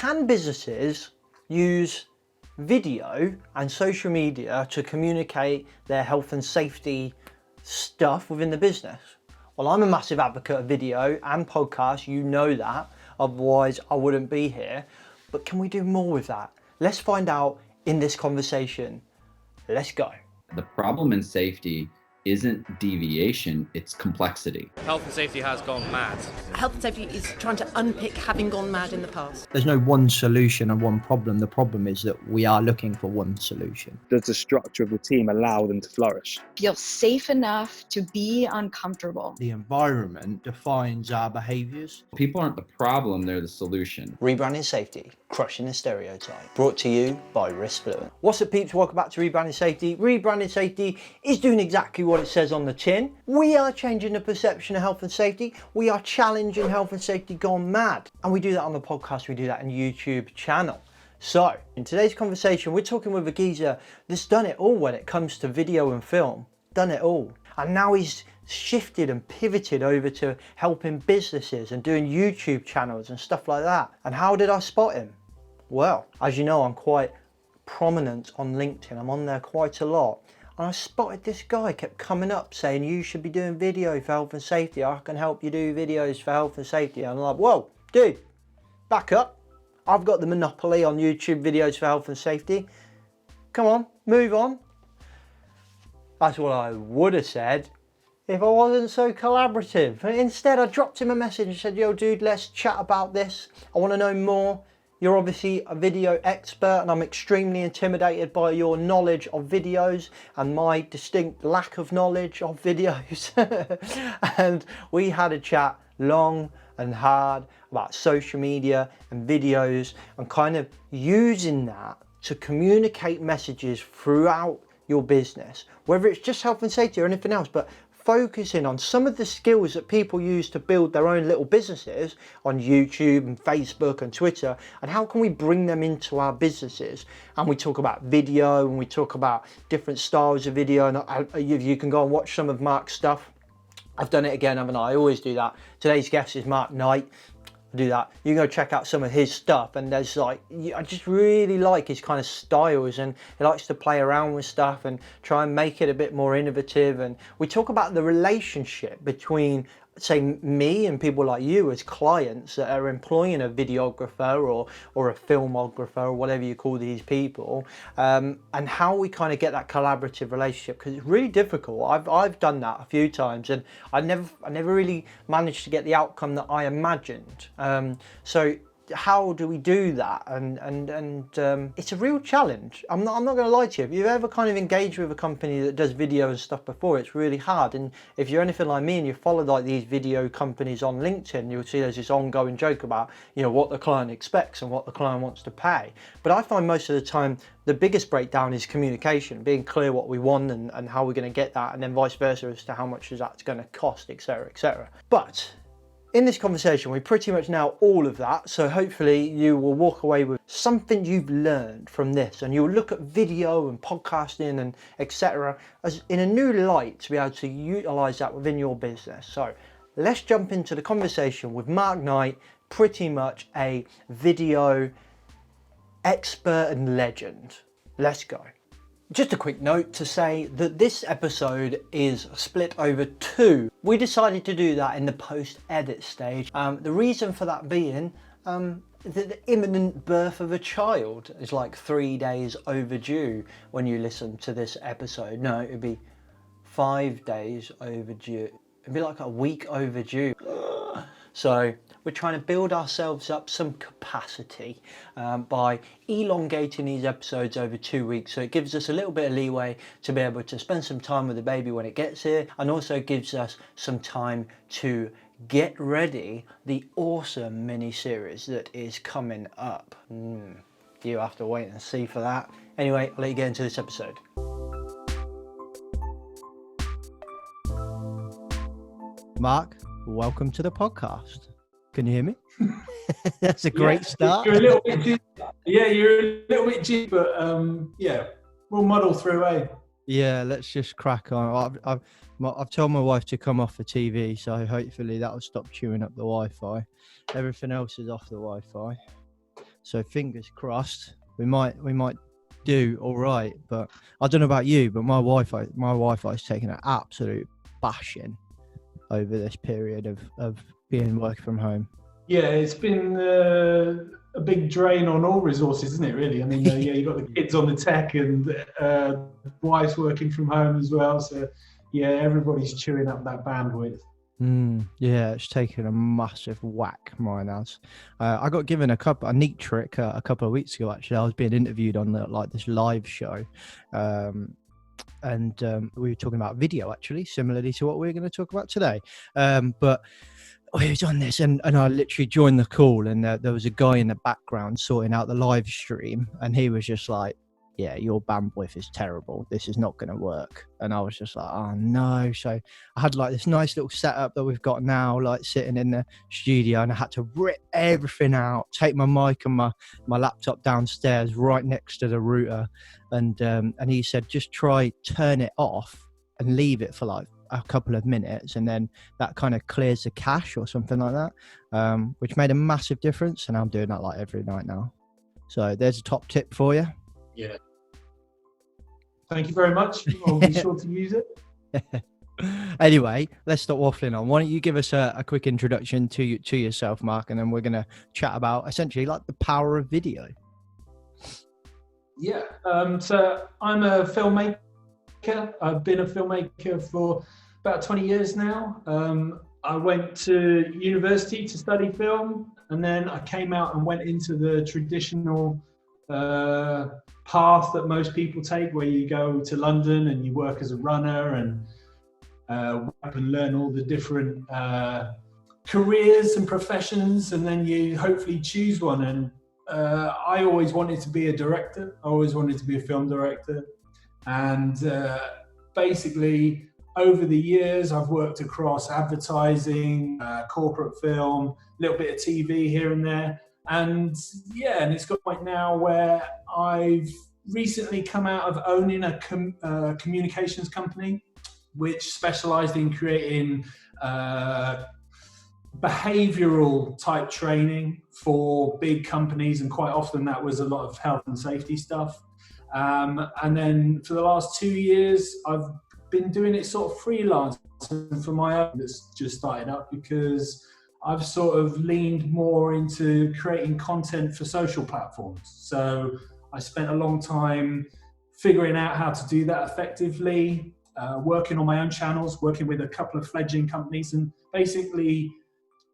can businesses use video and social media to communicate their health and safety stuff within the business? Well, I'm a massive advocate of video and podcasts, you know that, otherwise I wouldn't be here. But can we do more with that? Let's find out in this conversation. Let's go. The problem in safety isn't deviation, it's complexity. Health and safety has gone mad. Health and safety is trying to unpick having gone mad in the past. There's no one solution and one problem. The problem is that we are looking for one solution. Does the structure of the team allow them to flourish? Feel safe enough to be uncomfortable. The environment defines our behaviours. People aren't the problem, they're the solution. Rebranding Safety, crushing the stereotype. Brought to you by Risk Fluent. What's up, peeps? Welcome back to Rebranding Safety. Rebranding Safety is doing exactly what it says on the tin. We are changing the perception of health and safety. We are challenging health and safety gone mad. And we do that on the podcast, we do that in the YouTube channel. So, in today's conversation, we're talking with a geezer that's done it all when it comes to video and film. Done it all. And now he's shifted and pivoted over to helping businesses and doing YouTube channels and stuff like that. And how did I spot him? Well, as you know, I'm quite prominent on LinkedIn. I'm on there quite a lot. And I spotted this guy kept coming up saying, you should be doing video for health and safety. I can help you do videos for health and safety. And I'm like, whoa, dude, back up. I've got the monopoly on YouTube videos for health and safety. Come on, move on. That's what I would have said if I wasn't so collaborative. Instead, I dropped him a message and said, yo, dude, let's chat about this. I want to know more. You're obviously a video expert and I'm extremely intimidated by your knowledge of videos and my distinct lack of knowledge of videos. And we had a chat long and hard about social media and videos and kind of using that to communicate messages throughout your business, whether it's just health and safety or anything else, but focusing on some of the skills that people use to build their own little businesses on YouTube and Facebook and Twitter, and how can we bring them into our businesses. And we talk about video and we talk about different styles of video, and you can go and watch some of Mark's stuff. I've done it again, haven't I? I always do that. Today's guest is Mark Knight. I do that. You can go check out some of his stuff, and there's like, I just really like his kind of styles, and he likes to play around with stuff and try and make it a bit more innovative. And we talk about the relationship between, say, me and people like you as clients that are employing a videographer or a filmographer or whatever you call these people, and how we kind of get that collaborative relationship, because it's really difficult. I've done that a few times and I never really managed to get the outcome that I imagined. So how do we do that? And it's a real challenge. I'm not going to lie to you. If you've ever kind of engaged with a company that does video and stuff before, it's really hard. And if you're anything like me and you follow like these video companies on LinkedIn, you'll see there's this ongoing joke about, you know, what the client expects and what the client wants to pay. But I find most of the time the biggest breakdown is communication, being clear what we want and how we're going to get that, and then vice versa as to how much is that's going to cost, etc., etc. But in this conversation, we pretty much know all of that, so hopefully you will walk away with something you've learned from this, and you'll look at video and podcasting and etc. as in a new light to be able to utilize that within your business. So let's jump into the conversation with Mark Knight, pretty much a video expert and legend. Let's go. Just a quick note to say that this episode is split over two. We decided to do that in the post-edit stage. The reason for that being the imminent birth of a child is like 3 days overdue when you listen to this episode. No, it'd be 5 days overdue. It'd be like a week overdue. So we're trying to build ourselves up some capacity by elongating these episodes over 2 weeks. So it gives us a little bit of leeway to be able to spend some time with the baby when it gets here, and also gives us some time to get ready the awesome mini-series that is coming up. You have to wait and see for that. Anyway, I'll let you get into this episode. Mark, welcome to the podcast. Can you hear me? That's a great start. You're a little bit G. Yeah, you're a little bit G, but yeah, we'll muddle through, eh? Yeah, let's just crack on. I've told my wife to come off the TV, so hopefully that'll stop chewing up the Wi-Fi. Everything else is off the Wi-Fi. So fingers crossed, we might do all right. But I don't know about you, but my Wi-Fi's taken an absolute bashing over this period of being working from home. Yeah, it's been a big drain on all resources, isn't it? Really, I mean, yeah, you've got the kids on the tech, and wife's working from home as well. So, yeah, everybody's chewing up that bandwidth. Yeah, it's taken a massive whack. Mine has. I got given a neat trick a couple of weeks ago. Actually, I was being interviewed on this live show, and we were talking about video, actually, similarly to what we're going to talk about today. But we was on this, and I literally joined the call, and there was a guy in the background sorting out the live stream, and he was just like, yeah, your bandwidth is terrible, this is not going to work. And I was just like, oh no. So I had like this nice little setup that we've got now, like sitting in the studio, and I had to rip everything out, take my mic and my laptop downstairs right next to the router, and he said, just try turn it off and leave it for like a couple of minutes, and then that kind of clears the cache or something like that, which made a massive difference. And I'm doing that like every night now. So there's a top tip for you. Yeah. Thank you very much. I'll be sure to use it. Anyway, let's stop waffling on. Why don't you give us a quick introduction to yourself, Mark, and then we're going to chat about essentially like the power of video. Yeah. So I'm a filmmaker. I've been a filmmaker for about 20 years now. I went to university to study film, and then I came out and went into the traditional path that most people take, where you go to London and you work as a runner and learn all the different careers and professions, and then you hopefully choose one. And I always wanted to be a director. I always wanted to be a film director. And basically, over the years, I've worked across advertising, corporate film, a little bit of TV here and there. And yeah, and it's got right now where I've recently come out of owning a communications company, which specialized in creating behavioral type training for big companies. And quite often that was a lot of health and safety stuff. And then for the last 2 years, I've been doing it sort of freelance for my own, that's just started up, because I've sort of leaned more into creating content for social platforms. So I spent a long time figuring out how to do that effectively, working on my own channels, working with a couple of fledgling companies. And basically,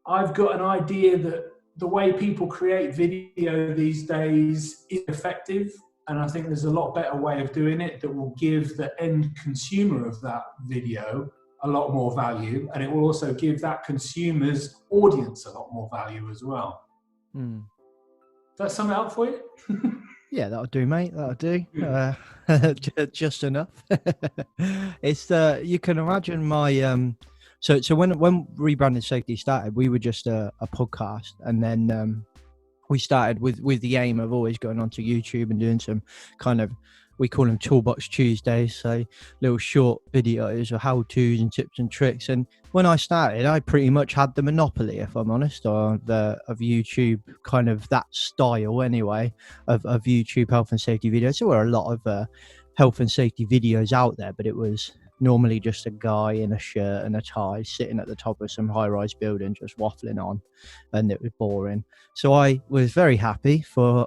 I've got an idea that the way people create video these days is effective. And I think there's a lot better way of doing it that will give the end consumer of that video a lot more value, and it will also give that consumer's audience a lot more value as well. Does that sum it up for you? Yeah, that'll do, mate. That'll do. Just enough. It's you can imagine my so when Rebranding Safety started, we were just a podcast, and then we started with the aim of always going onto YouTube and doing some kind of, we call them Toolbox Tuesdays, so little short videos of how-tos and tips and tricks. And when I started, I pretty much had the monopoly, if I'm honest, of YouTube, kind of that style anyway, of YouTube health and safety videos. There were a lot of health and safety videos out there, but it was normally just a guy in a shirt and a tie sitting at the top of some high-rise building just waffling on, and it was boring. So I was very happy for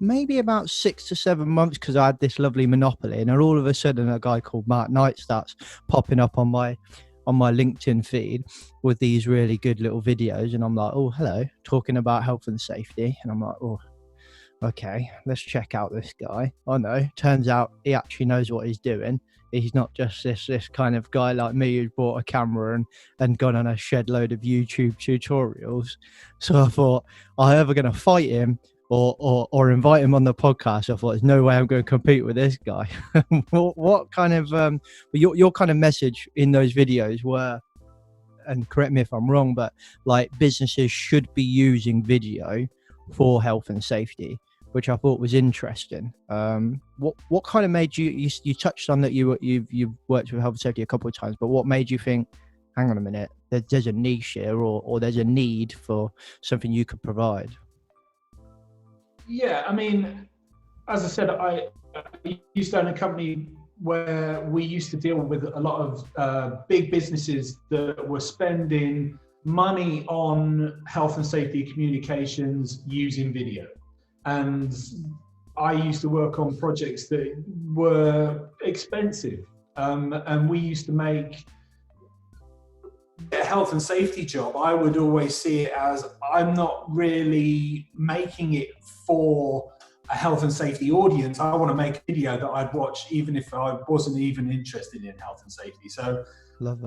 maybe about 6 to 7 months, because I had this lovely monopoly, and then all of a sudden a guy called Mark Knight starts popping up on my LinkedIn feed with these really good little videos, and I'm like, oh, hello, talking about health and safety. And I'm like, oh, okay, let's check out this guy. Oh no, turns out he actually knows what he's doing. He's not just this kind of guy like me who's bought a camera and gone on a shed load of YouTube tutorials. So I thought, I'm either going to fight him or invite him on the podcast. I thought, there's no way I'm going to compete with this guy. What kind of your kind of message in those videos were, and correct me if I'm wrong, but like businesses should be using video for health and safety, which I thought was interesting. What kind of made you touched on that you've worked with health and safety a couple of times, but what made you think, hang on a minute, there's a niche here, or there's a need for something you could provide? Yeah, I mean, as I said, I used to own a company where we used to deal with a lot of big businesses that were spending money on health and safety communications using video. And I used to work on projects that were expensive. And we used to make a health and safety job. I would always see it as, I'm not really making it for a health and safety audience. I want to make a video that I'd watch even if I wasn't even interested in health and safety. So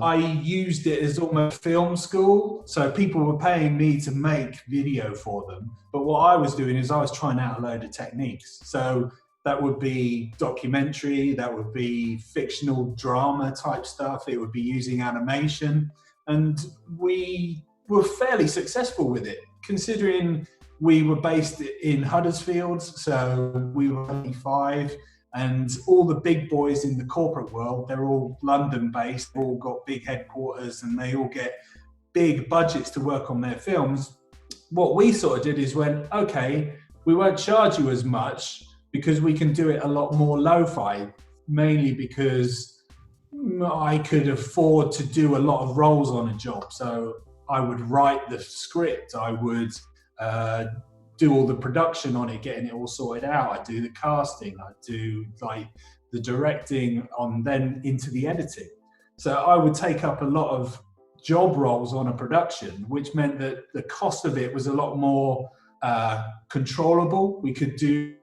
I used it as almost film school. So people were paying me to make video for them. But what I was doing is I was trying out a load of techniques. So that would be documentary, that would be fictional drama type stuff. It would be using animation. And we were fairly successful with it, considering we were based in Huddersfield, so we were only 5, and all the big boys in the corporate world, they're all London-based, they've all got big headquarters, and they all get big budgets to work on their films. What we sort of did is went, okay, we won't charge you as much because we can do it a lot more lo-fi, mainly because I could afford to do a lot of roles on a job. So I would write the script, I would do all the production on it, getting it all sorted out. I'd do the casting, I'd do like the directing on, then into the editing. So I would take up a lot of job roles on a production, which meant that the cost of it was a lot more controllable. We could do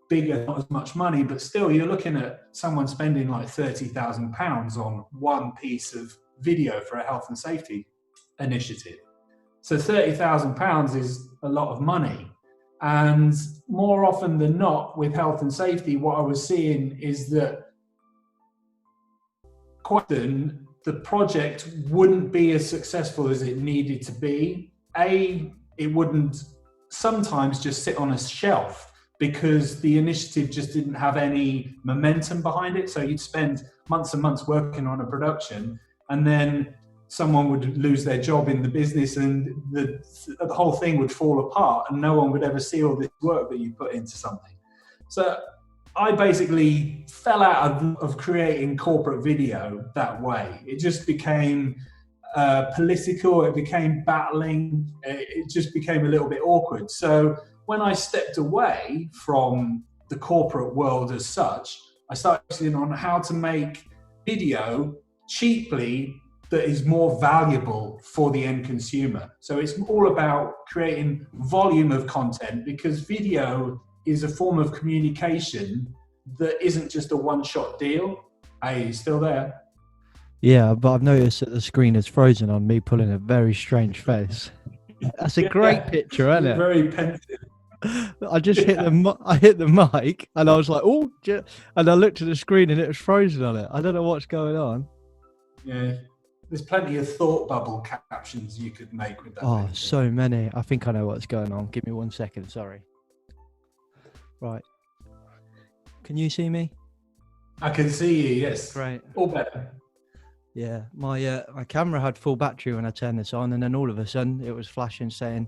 bigger, not as much money, but still you're looking at someone spending like £30,000 on one piece of video for a health and safety initiative. So £30,000 is a lot of money. And more often than not with health and safety, what I was seeing is that quite often the project wouldn't be as successful as it needed to be. It wouldn't sometimes just sit on a shelf because the initiative just didn't have any momentum behind it. So you'd spend months and months working on a production, and then someone would lose their job in the business and the whole thing would fall apart and no one would ever see all this work that you put into something. So I basically fell out of creating corporate video that way. It just became political, it became battling, it just became a little bit awkward. So when I stepped away from the corporate world as such, I started focusing on how to make video cheaply that is more valuable for the end consumer. So it's all about creating volume of content, because video is a form of communication that isn't just a one-shot deal. Hey, you still there? Yeah, but I've noticed that the screen is frozen on me pulling a very strange face. That's a great picture, isn't it? Very pensive. I just hit the mic and I was like, oh, and I looked at the screen and it was frozen on it. I don't know what's going on. Yeah, there's plenty of thought bubble captions you could make with that. Oh, picture. so many. I think I know what's going on. Give me 1 second. Sorry. Right. Can you see me? I can see you, yes. Great. All better. Yeah, my camera had full battery when I turned this on, and then all of a sudden it was flashing saying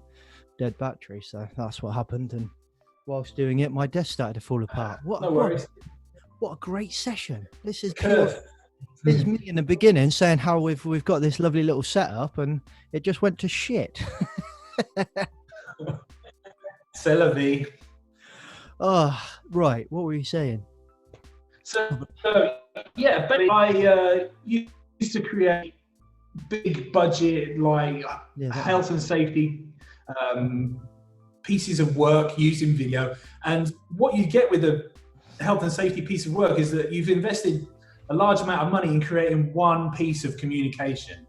dead battery. So that's what happened. And whilst doing it, my desk started to fall apart. No worries. What a great session! This is me in the beginning saying how we've got this lovely little setup, and it just went to shit. C'est la vie. Oh, right. What were you saying? So yeah, but I used to create big budget, like health and safety pieces of work using video. And what you get with a health and safety piece of work is that you've invested a large amount of money in creating one piece of communication,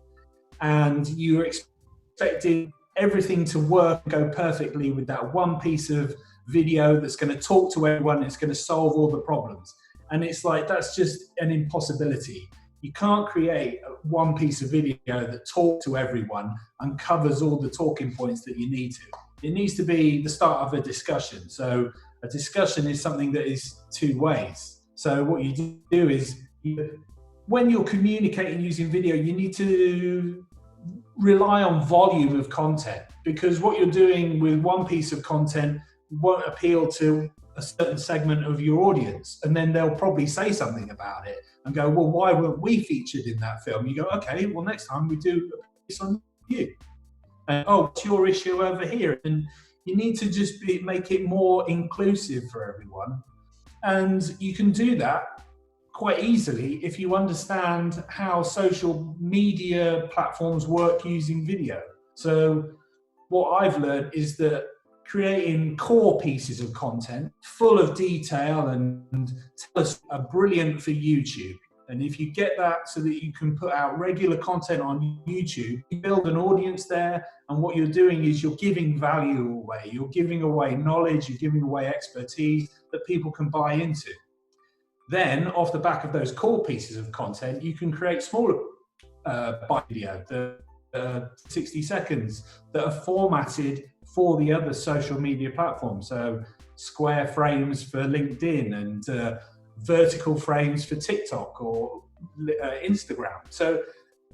and you're expecting everything to work and go perfectly with that one piece of video that's going to talk to everyone, it's going to solve all the problems. And it's like, that's just an impossibility. You can't create one piece of video that talks to everyone and covers all the talking points that you need to. It needs to be the start of a discussion. So a discussion is something that is two ways. So what you do is, when you're communicating using video, you need to rely on volume of content, because what you're doing with one piece of content won't appeal to a certain segment of your audience, and then they'll probably say something about it and go, well, why weren't we featured in that film? You go, okay, well, next time we do a piece on you. And, oh, what's your issue over here? And you need to just make it more inclusive for everyone. And you can do that quite easily if you understand how social media platforms work using video. So what I've learned is that creating core pieces of content full of detail and tell us are brilliant for YouTube. And if you get that so that you can put out regular content on YouTube, you build an audience there, and what you're doing is you're giving value away. You're giving away knowledge, you're giving away expertise that people can buy into. Then, off the back of those core pieces of content, you can create smaller video, 60 seconds, that are formatted for the other social media platforms. So square frames for LinkedIn and vertical frames for TikTok or Instagram. So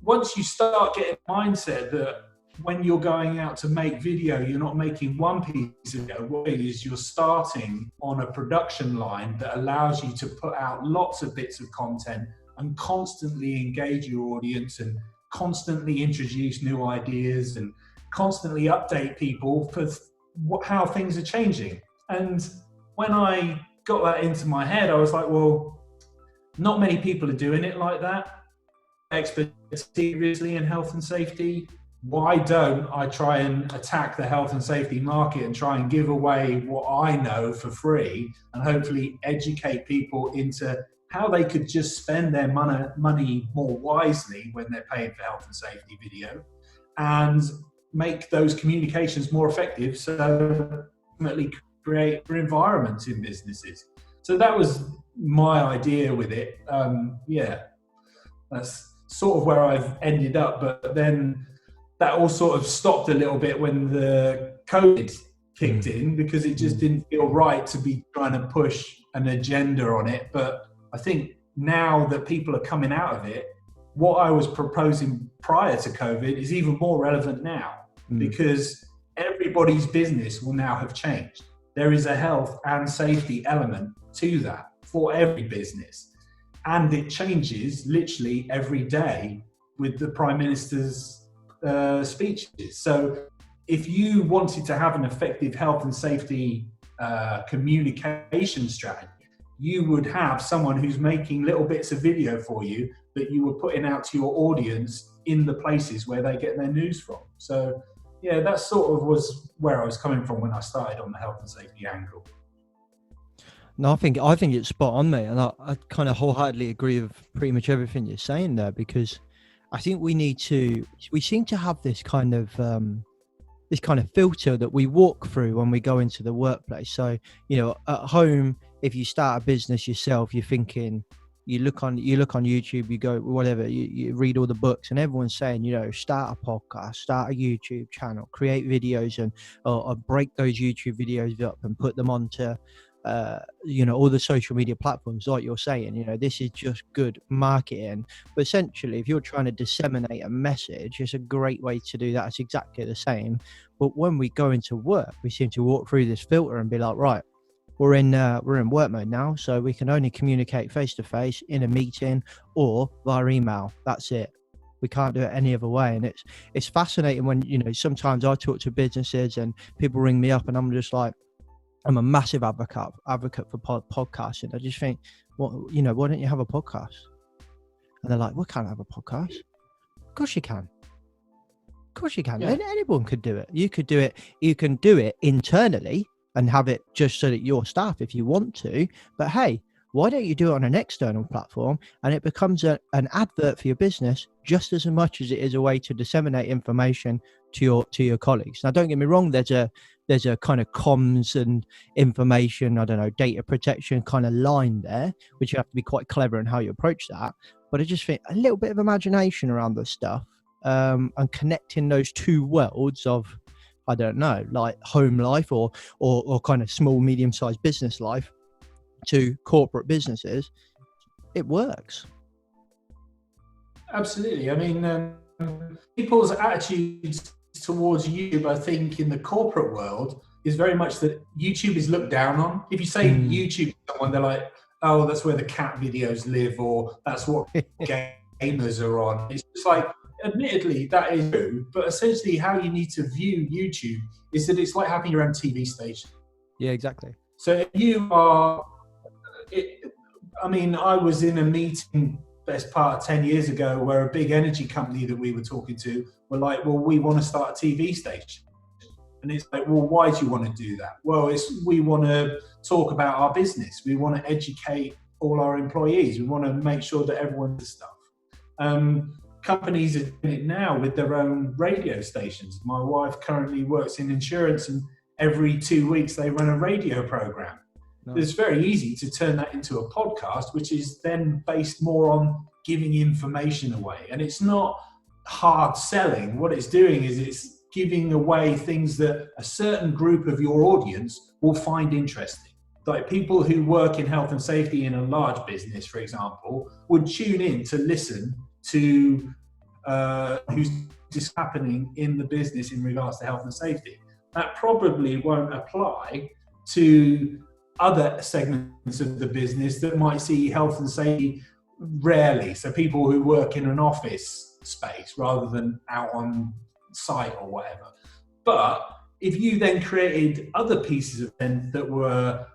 once you start getting a mindset that when you're going out to make video, you're not making one piece of video, what it is, you're starting on a production line that allows you to put out lots of bits of content and constantly engage your audience and constantly introduce new ideas and constantly update people for how things are changing. And when I got that into my head, I was like, well, not many people are doing it like that. Experts seriously in health and safety. Why don't I try and attack the health and safety market and try and give away what I know for free and hopefully educate people into how they could just spend their money more wisely when they're paying for health and safety video, and make those communications more effective, so ultimately create environments in businesses. So that was my idea with it. That's sort of where I've ended up, but then that all sort of stopped a little bit when the COVID kicked in, because it just didn't feel right to be trying to push an agenda on it. But I think now that people are coming out of it, what I was proposing prior to COVID is even more relevant now, because everybody's business will now have changed. There is a health and safety element to that for every business. And it changes literally every day with the Prime Minister's speeches. So if you wanted to have an effective health and safety communication strategy, you would have someone who's making little bits of video for you that you were putting out to your audience in the places where they get their news from. So yeah, that sort of was where I was coming from when I started on the health and safety angle. No, I think it's spot on, mate, and I kind of wholeheartedly agree with pretty much everything you're saying there, because I think we seem to have this kind of filter that we walk through when we go into the workplace. So, you know, at home, if you start a business yourself, you're thinking, you look on YouTube, you go, whatever, you read all the books, and everyone's saying, you know, start a podcast, start a YouTube channel, create videos, and or break those YouTube videos up and put them onto you know, all the social media platforms. Like you're saying, you know, this is just good marketing. But essentially, if you're trying to disseminate a message, it's a great way to do that. It's exactly the same. But when we go into work, we seem to walk through this filter and be like, right, we're in work mode now, so we can only communicate face to face in a meeting or via email. That's it. We can't do it any other way. And it's fascinating when, you know, sometimes I talk to businesses and people ring me up and I'm just like, I'm a massive advocate for podcasting. I just think, well, you know, why don't you have a podcast? And they're like, we can't have a podcast. Of course you can. Of course you can. Yeah. Anyone could do it. You could do it. You can do it internally and have it just so that your staff, if you want to. But hey, why don't you do it on an external platform and it becomes an advert for your business just as much as it is a way to disseminate information to your colleagues. Now, don't get me wrong, there's a kind of comms and information, I don't know, data protection kind of line there, which you have to be quite clever in how you approach that. But I just think a little bit of imagination around this stuff, and connecting those two worlds of, I don't know, like home life or kind of small, medium-sized business life to corporate businesses, it works. Absolutely. I mean, people's attitudes towards YouTube, I think, in the corporate world is very much that YouTube is looked down on. If you say YouTube to someone, they're like, oh, that's where the cat videos live, or that's what gamers are on. It's just like, admittedly, that is true, but essentially how you need to view YouTube is that it's like having your own TV station. Yeah, exactly. So if you are, I was in a meeting best part of 10 years ago where a big energy company that we were talking to were like, well, we want to start a TV station. And it's like, well, why do you want to do that? Well, we want to talk about our business. We want to educate all our employees. We want to make sure that everyone does stuff. Companies are doing it now with their own radio stations. My wife currently works in insurance, and every 2 weeks they run a radio program. Nice. It's very easy to turn that into a podcast, which is then based more on giving information away. And it's not hard selling. What it's doing is it's giving away things that a certain group of your audience will find interesting. Like people who work in health and safety in a large business, for example, would tune in to listen to who's just happening in the business in regards to health and safety. That probably won't apply to other segments of the business that might see health and safety rarely. So people who work in an office space rather than out on site or whatever. But if you then created other pieces of content that were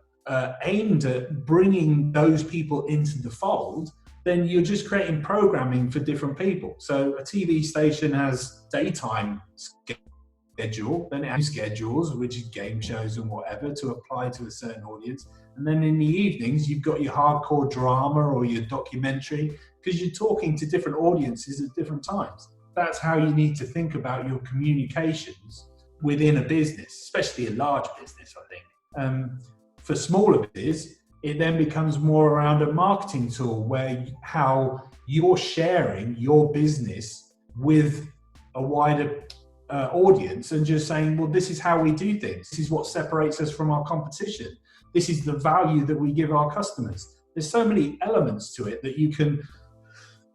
aimed at bringing those people into the fold, then you're just creating programming for different people. So a TV station has daytime schedule, then it has schedules, which is game shows and whatever, to apply to a certain audience. And then in the evenings, you've got your hardcore drama or your documentary, because you're talking to different audiences at different times. That's how you need to think about your communications within a business, especially a large business, I think. For smaller business, it then becomes more around a marketing tool where how you're sharing your business with a wider audience and just saying, well, this is how we do things. This is what separates us from our competition. This is the value that we give our customers. There's so many elements to it that you can,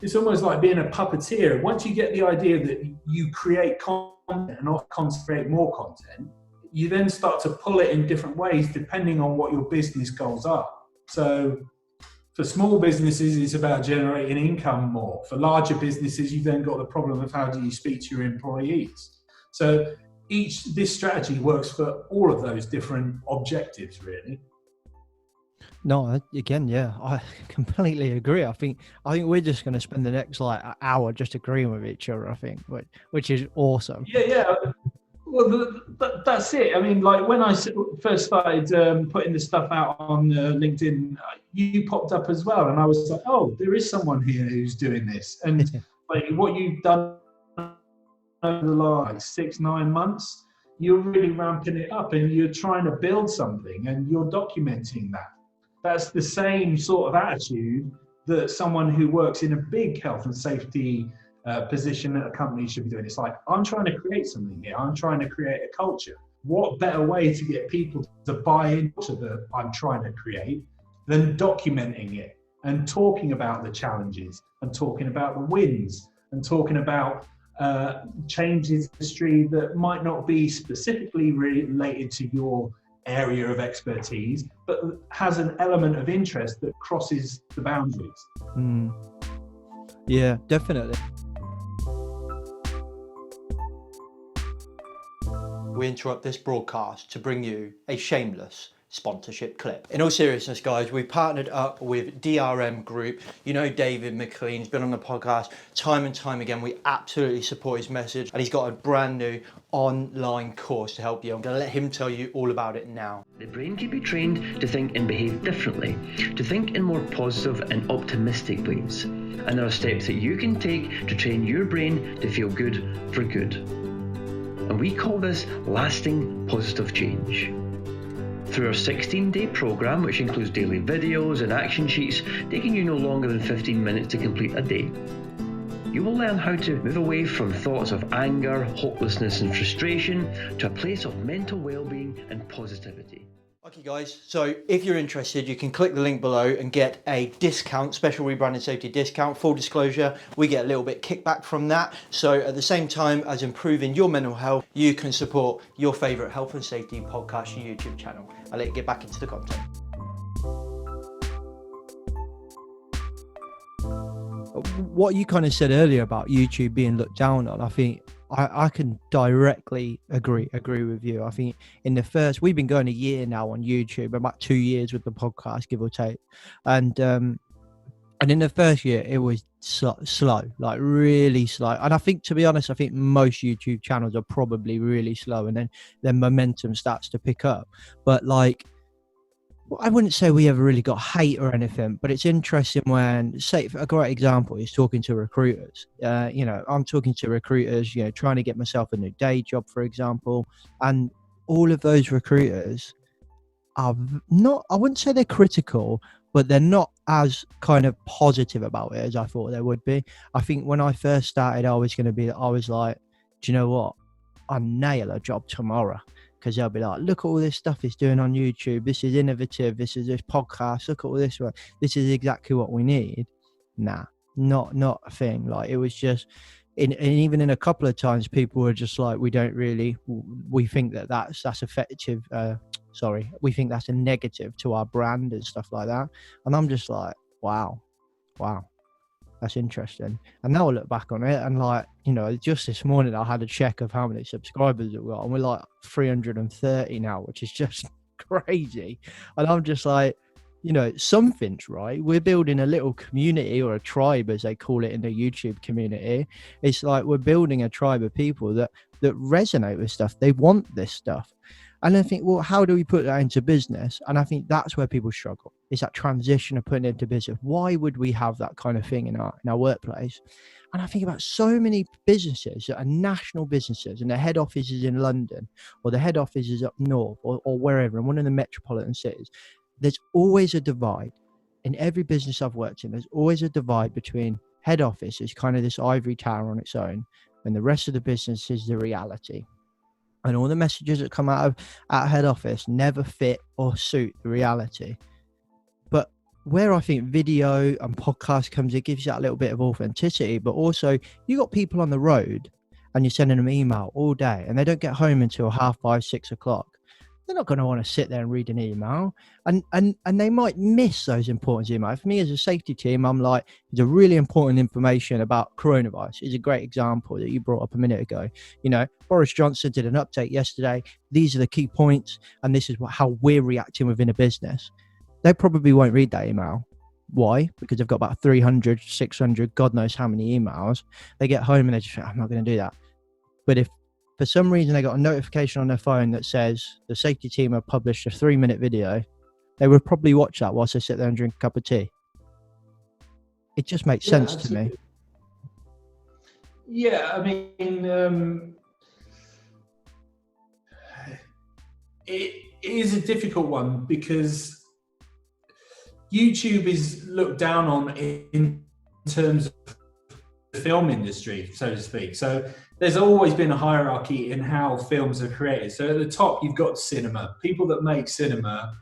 it's almost like being a puppeteer. Once you get the idea that you create content and not create more content, you then start to pull it in different ways depending on what your business goals are. So for small businesses, it's about generating income more. For larger businesses, you've then got the problem of how do you speak to your employees. So this strategy works for all of those different objectives, really. No, again, yeah, I completely agree. I think we're just going to spend the next hour just agreeing with each other, I think, which is awesome. Yeah. Well, that's it. I mean, like when I first started putting this stuff out on LinkedIn, you popped up as well. And I was like, oh, there is someone here who's doing this. And like what you've done over the last 6-9 months, you're really ramping it up and you're trying to build something and you're documenting that. That's the same sort of attitude that someone who works in a big health and safety position at a company should be doing. It's like, I'm trying to create something here. I'm trying to create a culture. What better way to get people to buy into the I'm trying to create than documenting it and talking about the challenges and talking about the wins and talking about changes in industry that might not be specifically related to your area of expertise, but has an element of interest that crosses the boundaries. Yeah, definitely. We interrupt this broadcast to bring you a shameless sponsorship clip. In all seriousness, guys, we've partnered up with DRM Group. You know David McLean's been on the podcast time and time again. We absolutely support his message, and he's got a brand new online course to help you. I'm going to let him tell you all about it now. The brain can be trained to think and behave differently, to think in more positive and optimistic ways. And there are steps that you can take to train your brain to feel good for good. And we call this lasting positive change. Through our 16-day program, which includes daily videos and action sheets, taking you no longer than 15 minutes to complete a day, you will learn how to move away from thoughts of anger, hopelessness and frustration to a place of mental well-being and positivity. Okay guys, so if you're interested, you can click the link below and get a discount, special rebranding safety discount. Full disclosure, we get a little bit kickback from that. So at the same time as improving your mental health, you can support your favorite health and safety podcast and YouTube channel. I'll let you get back into the content. What you kind of said earlier about YouTube being looked down on, I think I can directly agree with you. I think in the first, we've been going a year now on YouTube, about 2 years with the podcast, give or take, and in the first year it was slow, like really slow. And I think, to be honest, I think most YouTube channels are probably really slow, and then their momentum starts to pick up. But like, I wouldn't say we ever really got hate or anything, but it's interesting when, say, a great example is talking to recruiters. I'm talking to recruiters, trying to get myself a new day job, for example, and all of those recruiters are not, I wouldn't say they're critical, but they're not as kind of positive about it as I thought they would be. I think when I first started, I was like, do you know what? I'll nail a job tomorrow. Because they'll be like, look at all this stuff he's doing on YouTube. This is innovative. This is this podcast. Look at all this one. This is exactly what we need. Nah, not a thing. Like, it was just, and even in a couple of times, people were just like, we think that's effective. We think that's a negative to our brand and stuff like that. And I'm just like, wow, that's interesting. And now I look back on it and, like, just this morning I had a check of how many subscribers we've got, and we're like 330 now, which is just crazy. And I'm just like, something's right. We're building a little community, or a tribe as they call it in the YouTube community. It's like we're building a tribe of people that resonate with stuff. They want this stuff. And I think, well, how do we put that into business? And I think that's where people struggle. It's that transition of putting it into business. Why would we have that kind of thing in our workplace? And I think about so many businesses that are national businesses, and the head office is in London, or the head office is up north, or wherever, in one of the metropolitan cities. There's always a divide. In every business I've worked in, there's always a divide between head office is kind of this ivory tower on its own, and the rest of the business is the reality. And all the messages that come out of head office never fit or suit the reality. But where I think video and podcast comes, it gives you that little bit of authenticity. But also, you got people on the road and you're sending them email all day, and they don't get home until 5:30, 6 o'clock. They're not going to want to sit there and read an email, and they might miss those important emails. For me, as a safety team, I'm like, there's a really important information about coronavirus. It's a great example that you brought up a minute ago. Boris Johnson did an update yesterday. These are the key points, and this is how we're reacting within a business. They probably won't read that email. Why? Because they've got about 300, 600, God knows how many emails. They get home and they just think, I'm not going to do that. But if for some reason they got a notification on their phone that says the safety team have published a 3-minute video, they would probably watch that whilst they sit there and drink a cup of tea. It just makes sense to me. Yeah, I mean, it is a difficult one because YouTube is looked down on in terms of the film industry, so to speak. So there's always been a hierarchy in how films are created. So at the top, you've got cinema. People that make cinema,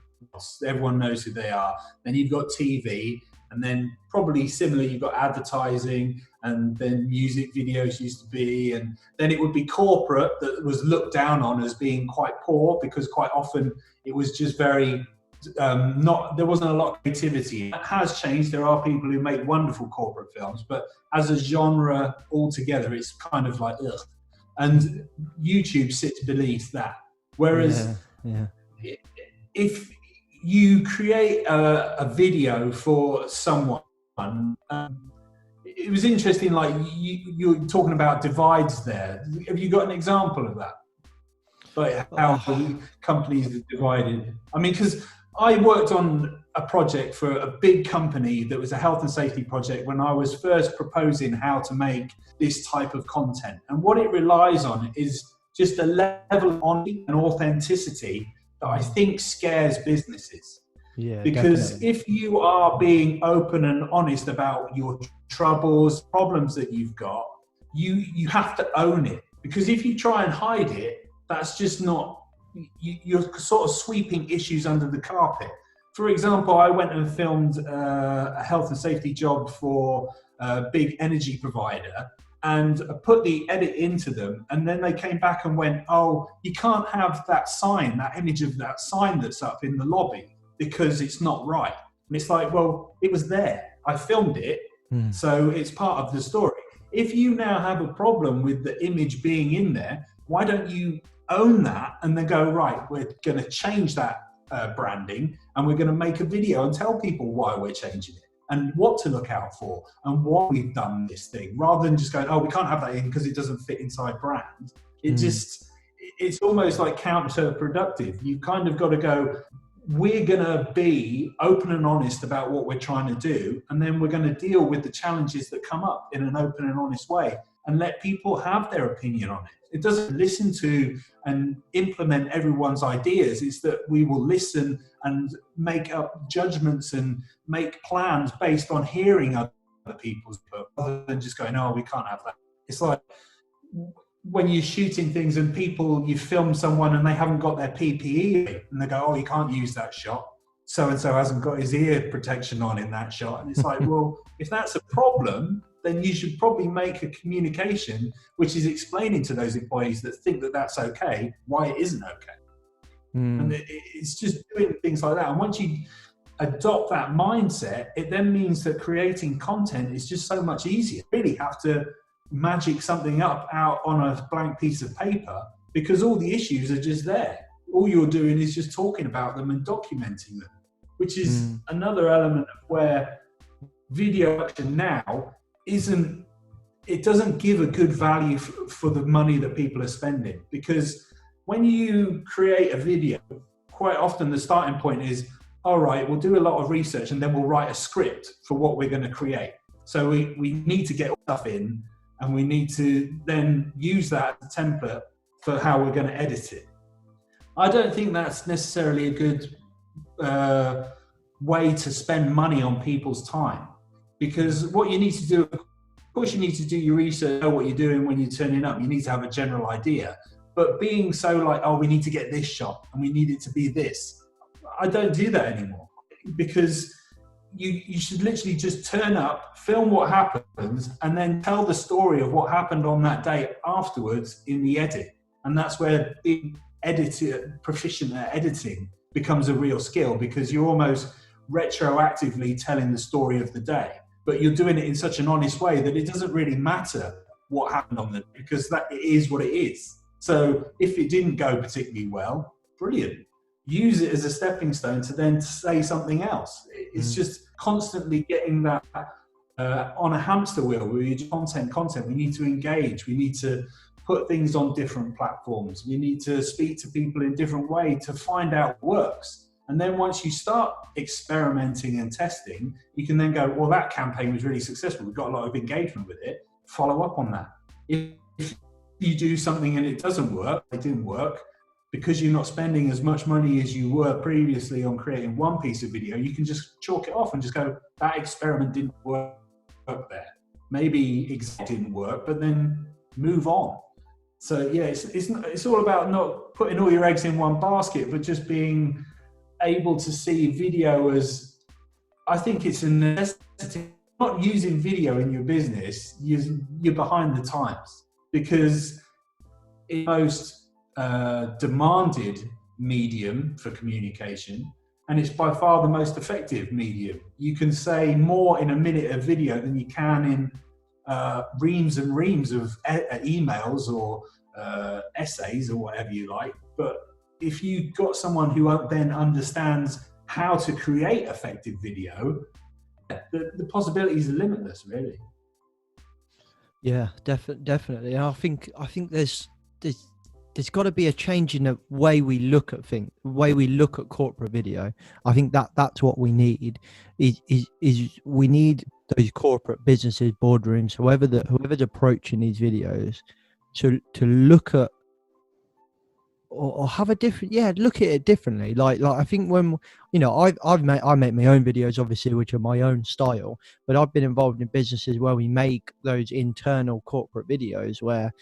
everyone knows who they are. Then you've got TV, and then probably similarly, you've got advertising, and then music videos used to be, and then it would be corporate that was looked down on as being quite poor, because quite often it was just very there wasn't a lot of creativity. It has changed. There are people who make wonderful corporate films, but as a genre altogether, it's kind of like ugh. And YouTube sits beneath that. Whereas if you create a video for someone, it was interesting, like you're talking about divides there. Have you got an example of that? Like how companies are divided? I mean, because I worked on a project for a big company that was a health and safety project when I was first proposing how to make this type of content. And what it relies on is just a level of honesty and authenticity that I think scares businesses. Yeah, because definitely. If you are being open and honest about your troubles, problems that you've got, you have to own it. Because if you try and hide it, that's just not you're sort of sweeping issues under the carpet. For example, I went and filmed a health and safety job for a big energy provider, and put the edit into them, and then they came back and went, oh, you can't have that sign, that image of that sign that's up in the lobby because it's not right. And it's like, well, it was there. I filmed it, so it's part of the story. If you now have a problem with the image being in there, why don't you own that and then go, right, we're going to change that branding, and we're going to make a video and tell people why we're changing it and what to look out for and why we've done this thing, rather than just going, oh, we can't have that in because it doesn't fit inside brand. It's almost like counterproductive. You've kind of got to go, we're going to be open and honest about what we're trying to do, and then we're going to deal with the challenges that come up in an open and honest way and let people have their opinion on it. It doesn't listen to and implement everyone's ideas. It's that we will listen and make up judgments and make plans based on hearing other people's input, rather than just going, oh, we can't have that. It's like when you're shooting things and you film someone and they haven't got their PPE and they go, oh, you can't use that shot. So-and-so hasn't got his ear protection on in that shot. And it's like, well, if that's a problem, then you should probably make a communication which is explaining to those employees that think that that's okay, why it isn't okay. And it's just doing things like that. And once you adopt that mindset, it then means that creating content is just so much easier. You really have to magic something up out on a blank piece of paper, because all the issues are just there. All you're doing is just talking about them and documenting them, which is another element of where video production now doesn't give a good value for the money that people are spending. Because when you create a video, quite often the starting point is, all right, we'll do a lot of research and then we'll write a script for what we're going to create. So we need to get stuff in, and we need to then use that as a template for how we're going to edit it. I don't think that's necessarily a good way to spend money on people's time, because what you need to do, of course, you need to do your research, know what you're doing when you're turning up. You need to have a general idea. But being so like, oh, we need to get this shot and we need it to be this, I don't do that anymore, because you should literally just turn up, film what happens, and then tell the story of what happened on that day afterwards in the edit. And that's where being proficient at editing becomes a real skill, because you're almost retroactively telling the story of the day, but you're doing it in such an honest way that it doesn't really matter what happened on the day, because that is what it is. So if it didn't go particularly well, brilliant. Use it as a stepping stone to then say something else. It's just constantly getting that on a hamster wheel where you do content. We need to engage. We need to put things on different platforms. We need to speak to people in different ways to find out what works. And then once you start experimenting and testing, you can then go, well, that campaign was really successful. We've got a lot of engagement with it. Follow up on that. If you do something and it doesn't work, it didn't work, because you're not spending as much money as you were previously on creating one piece of video, you can just chalk it off and just go, that experiment didn't work there. Maybe it didn't work, but then move on. So yeah, it's all about not putting all your eggs in one basket, but just being able to see video as, I think it's a necessity. Not using video in your business, you're behind the times, because it's most demanded medium for communication, and it's by far the most effective medium. You can say more in a minute of video than you can in reams and reams of emails or essays or whatever you like. But if you've got someone who then understands how to create effective video, the possibilities are limitless, really. Yeah, definitely. And I think there's got to be a change in the way we look at things, the way we look at corporate video. I think that's what we need. Is we need those corporate businesses, boardrooms, whoever's approaching these videos, to look at or have a different, look at it differently. Like I think when, I make my own videos, obviously, which are my own style, but I've been involved in businesses where we make those internal corporate videos where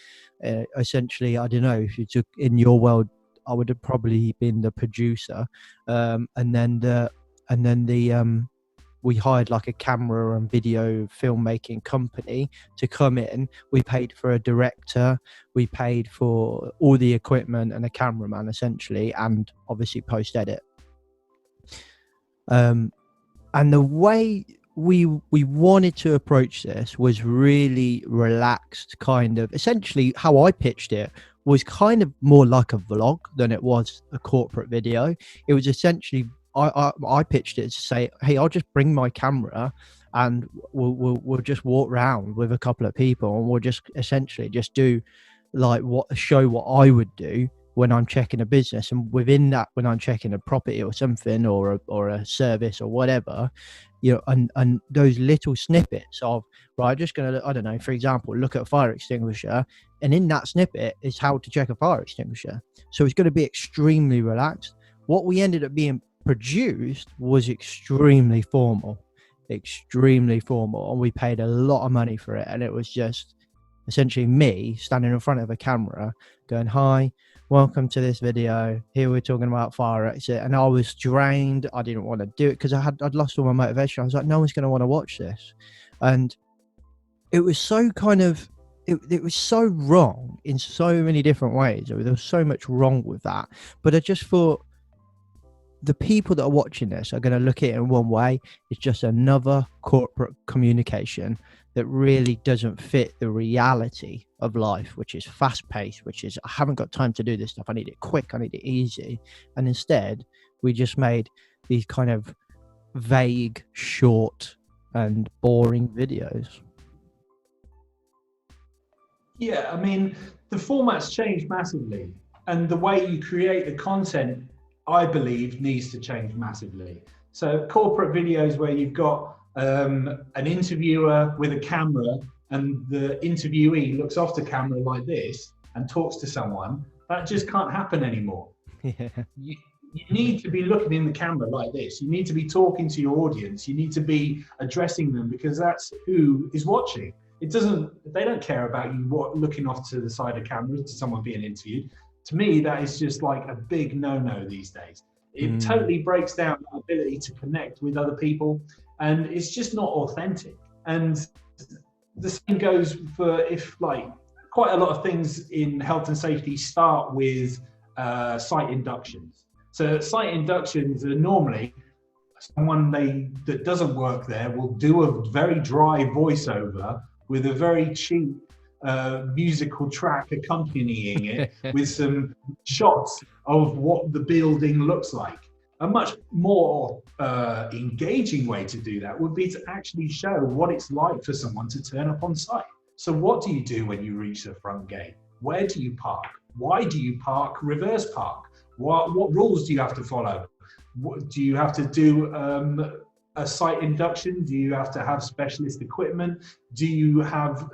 essentially, I don't know if you took in your world, I would have probably been the producer, and then we hired like a camera and video filmmaking company to come in. We paid for a director, we paid for all the equipment and a cameraman essentially, and obviously post edit. And the way we wanted to approach this was really relaxed, kind of. Essentially how I pitched it was kind of more like a vlog than it was a corporate video. It was essentially, I pitched it to say, hey, I'll just bring my camera and we'll just walk around with a couple of people, and we'll just essentially just do like show what I would do when I'm checking a business, and within that, when I'm checking a property or something, or a service or whatever, you know, and those little snippets of, right, I'm just gonna, I don't know, for example, look at a fire extinguisher, and in that snippet is how to check a fire extinguisher. So it's going to be extremely relaxed. What we ended up being produced was extremely formal, and we paid a lot of money for it, and it was just essentially me standing in front of a camera going, hi, welcome to this video. Here we're talking about fire exit. And I was drained. I didn't want to do it because I'd lost all my motivation. I was like, no one's going to want to watch this. And it was so kind of, it was so wrong in so many different ways. There was so much wrong with that. But I just thought, the people that are watching this are going to look at it in one way. It's just another corporate communication that really doesn't fit the reality of life, which is fast paced, which is, I haven't got time to do this stuff. I need it quick. I need it easy. And instead we just made these kind of vague, short and boring videos. Yeah, I mean, the format's changed massively, and the way you create the content, I believe, needs to change massively. So corporate videos where you've got an interviewer with a camera and the interviewee looks off the camera like this and talks to someone, that just can't happen anymore. Yeah. You need to be looking in the camera like this. You need to be talking to your audience. You need to be addressing them, because that's who is watching. They don't care about you looking off to the side of camera to someone being interviewed. To me, that is just like a big no-no these days. It totally breaks down the ability to connect with other people, and it's just not authentic. And the same goes for if, like, quite a lot of things in health and safety start with site inductions. So site inductions are normally someone that doesn't work there will do a very dry voiceover with a very cheap musical track accompanying it with some shots of what the building looks like. A much more engaging way to do that would be to actually show what it's like for someone to turn up on site. So what do you do when you reach the front gate? Where do you park? Why do you park reverse park? What rules do you have to follow? Do you have to do a site induction? Do you have to have specialist equipment? Do you have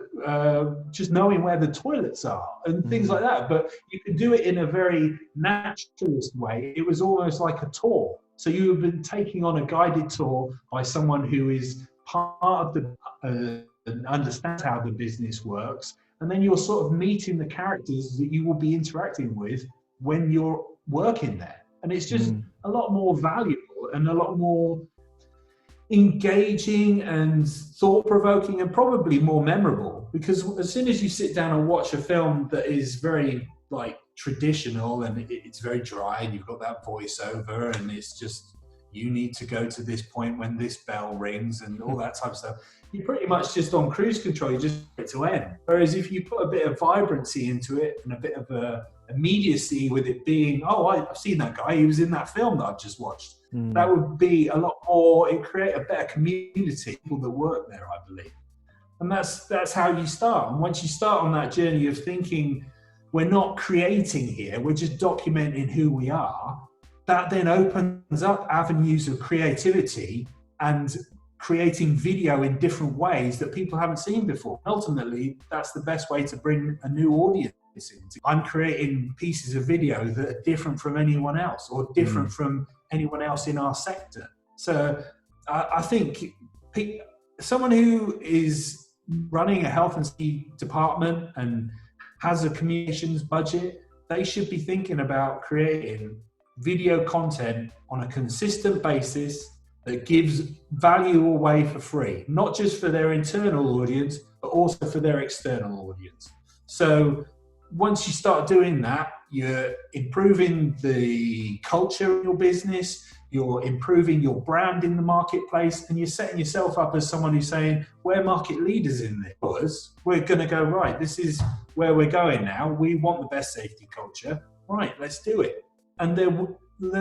just knowing where the toilets are and things like that? But you could do it in a very naturalist way. It was almost like a tour. So you have been taking on a guided tour by someone who is part of the and understands how the business works. And then you're sort of meeting the characters that you will be interacting with when you're working there. And it's just a lot more valuable and a lot more engaging and thought-provoking, and probably more memorable, because as soon as you sit down and watch a film that is very like traditional and it's very dry and you've got that voiceover and it's just, you need to go to this point when this bell rings and all that type of stuff, you're pretty much just on cruise control. You just get it to end. Whereas if you put a bit of vibrancy into it and a bit of a immediacy with it being, oh, I've seen that guy, he was in that film that I've just watched. That would be a lot more, it create a better community, people that work there, I believe. And that's how you start. And once you start on that journey of thinking, we're not creating here, we're just documenting who we are, that then opens up avenues of creativity and creating video in different ways that people haven't seen before. Ultimately, that's the best way to bring a new audience in. I'm creating pieces of video that are different from anyone else, or different from anyone else in our sector. So I think someone who is running a health and safety department and has a communications budget they should be thinking about creating video content on a consistent basis that gives value away for free, not just for their internal audience, but also for their external audience. So once you start doing that, you're improving the culture of your business, you're improving your brand in the marketplace, and you're setting yourself up as someone who's saying, we're market leaders in this. Because we're going to go, right, this is where we're going now. We want the best safety culture. Right, let's do it. And there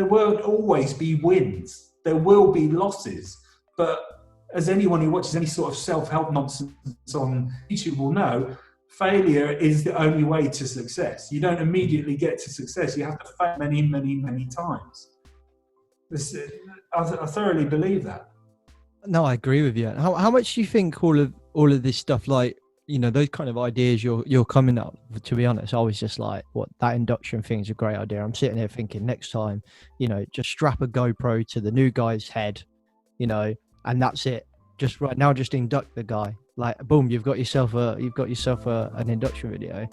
won't always be wins. There will be losses. But as anyone who watches any sort of self-help nonsense on YouTube will know, failure is the only way to success. You don't immediately get to success. You have to fail many, many, many times. I thoroughly believe that. No, I agree with you. How much do you think all of this stuff, like, you know, those kind of ideas you're coming up? To be honest, I was just like, what, that induction thing is a great idea. I'm sitting here thinking next time, you know, just strap a GoPro to the new guy's head, you know, and that's it. Just right now, just induct the guy. Like, boom, you've got yourself an induction video.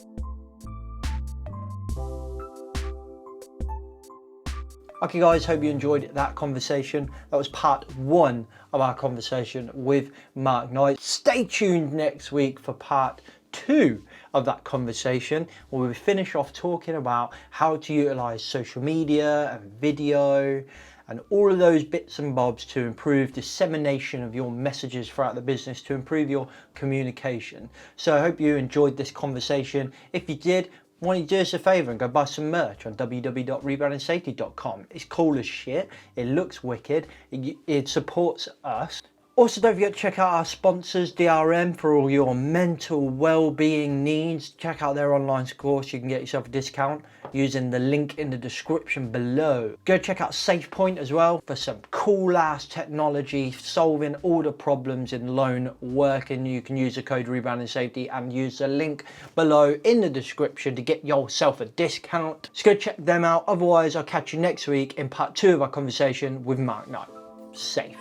Okay guys, hope you enjoyed that conversation. That was part 1 of our conversation with Mark Knight. Stay tuned next week for part 2 of that conversation, where we finish off talking about how to utilize social media and video and all of those bits and bobs to improve dissemination of your messages throughout the business, to improve your communication. So I hope you enjoyed this conversation. If you did, why don't you do us a favour and go buy some merch on www.rebrandingsafety.com. It's cool as shit, it looks wicked, it supports us. Also, don't forget to check out our sponsors, DRM, for all your mental well-being needs. Check out their online course. You can get yourself a discount using the link in the description below. Go check out Safepoint as well for some cool-ass technology solving all the problems in loan working. You can use the code Rebranding Safety and use the link below in the description to get yourself a discount. So go check them out. Otherwise, I'll catch you next week in part 2 of our conversation with Mark Knight. Safe.